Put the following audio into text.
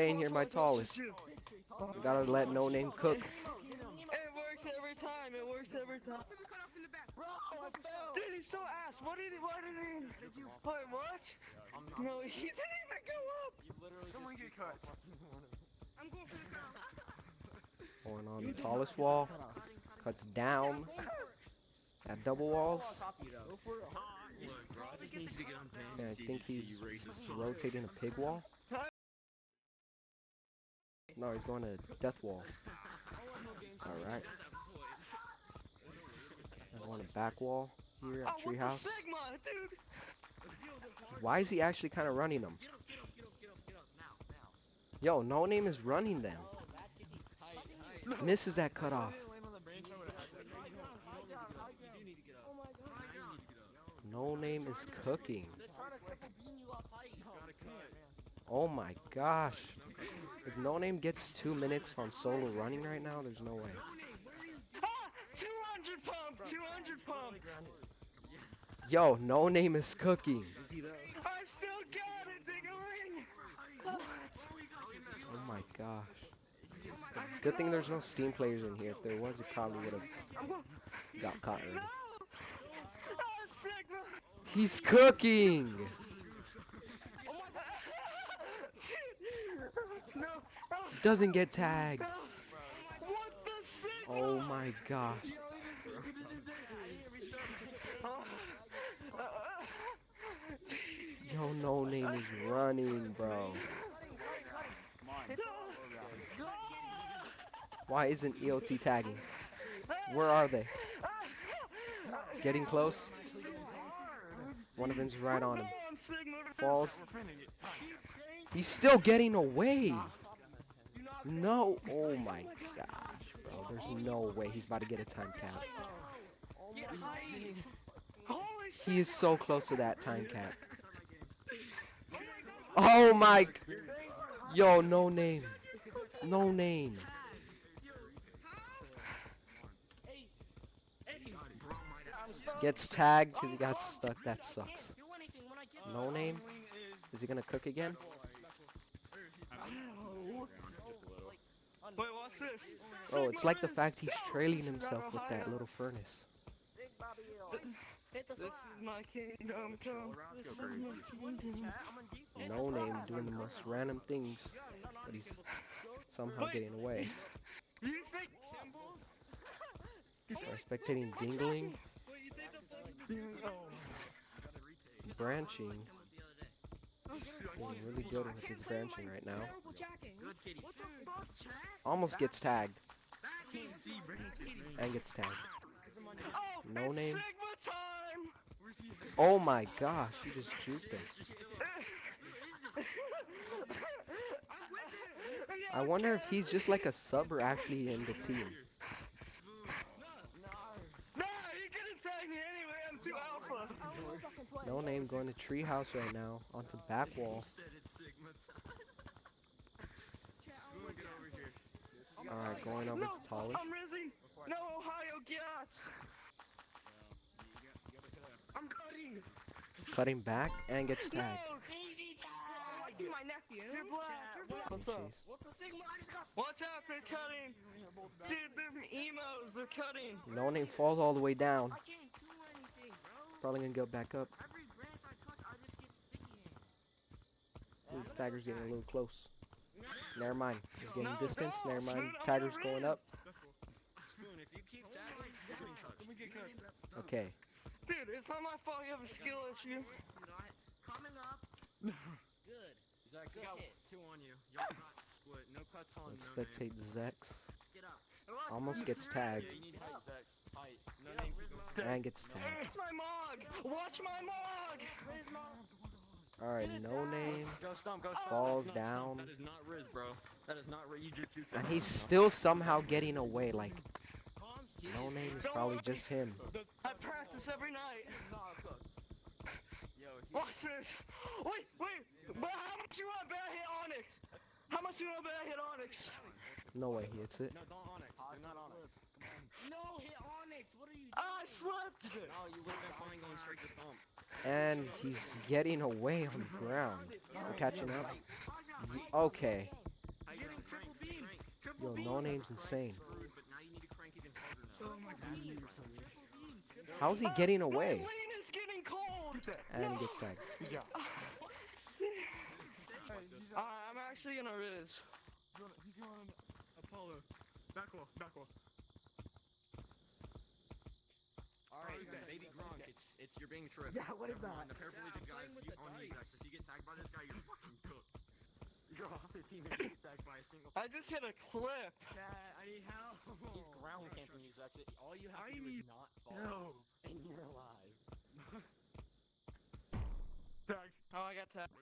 Staying here, my tallest. You gotta let no name cook. It works every time. It works every time. Bro, I fell. Dude, he's so ass. What did he? Wait, what? No, he didn't even go up. Someone get cut. I'm going for the count. Going on the tallest wall. Cuts down. At double walls. Yeah, I think he's rotating a pig wall. No, he's going to death wall. Alright. I want a back wall here at treehouse. Why is he actually kind of running them? Yo, no name is running them. Misses that cutoff. No name is cooking. Oh my gosh. If no name gets 2 minutes on solo running right now, there's no way. 200 pump! 200 pump! Yo, no name is cooking. I still got it, Diggling! Oh my gosh. Good thing there's no Steam players in here. If there was, he probably would have got caught already. He's cooking! Doesn't get tagged. Oh my gosh. Yo, no name is running, bro. Why isn't ELT tagging? Where are they? Getting close? One of them's right on him. Falls. He's still getting away. No. Oh my gosh, bro. There's no way he's about to get a time cap. He is so close to that time cap. Oh my. Yo, no name. No name. Gets tagged because he got stuck. That sucks. No name. Is he gonna cook again? Wait, what's this? Oh, it's like the fact he's trailing himself with that little furnace. This is my kingdom come. No name doing the most random things, but he's somehow getting away. Spectating dingling. Branching. Doing really good with his branching right now. Almost gets tagged. And gets tagged. No name. Oh my gosh, he just juked him. I wonder if he's just like a sub or actually in the team. No name going to treehouse right now onto back wall. Alright, going over to tallest. I'm raising no Ohio gyats. I'm cutting. Cutting back and gets tagged. My nephew. You're black. What's up? Watch out, they're cutting. Dude, they're emos. They're cutting. No name falls all the way down. Probably gonna go back up. Ooh, Tiger's getting a little close. Never mind. He's getting distance. Never mind. Tiger's going up. Okay. Dude, it's not my fault you have a skill issue. Coming up. Good. Zach, you got 2 on you. Y'all got split. No cuts on. Let's spectate Zex. Get up. Almost gets tagged. You need height, Zach. Height. No name. And gets tagged. It's my mog. Watch my mog. Alright, no name. Go stump, go stump. Falls That's not down. Stump. That is not Riz, bro. That is not Riz. You just juked And he's still somehow getting away. Like, no name is probably just him. I practice every night. Watch this. Wait. But how much you want to bet I hit Onyx? How much you want to bet I hit Onyx? No way he hits it. No, don't Onyx. Do not Onyx. No, hit Onyx. What are you doing? I slipped. No, you would have been fine going straight to stomp. And he's getting away on the ground. We're catching up. Okay. Yo, no name's insane. Screwed, but now you need to crank even harder now. Oh my god. How's he getting My away? lane is getting cold. And he gets tagged. Yeah. I'm actually gonna riz. He's going Apollo. Back wall, back wall. Alright, baby Gronk, it's you're being tripped. Yeah, what is Never that? mind, the paraplegic guys on you, Zax. If you get tagged by this guy, you're fucking cooked. You're off the team if you get tagged by a single. I just hit a clip. Cat, I need help. He's ground camping you, Zax. All you have I to do need is not fall, No. and you're alive. Tagged. Oh, I got tagged.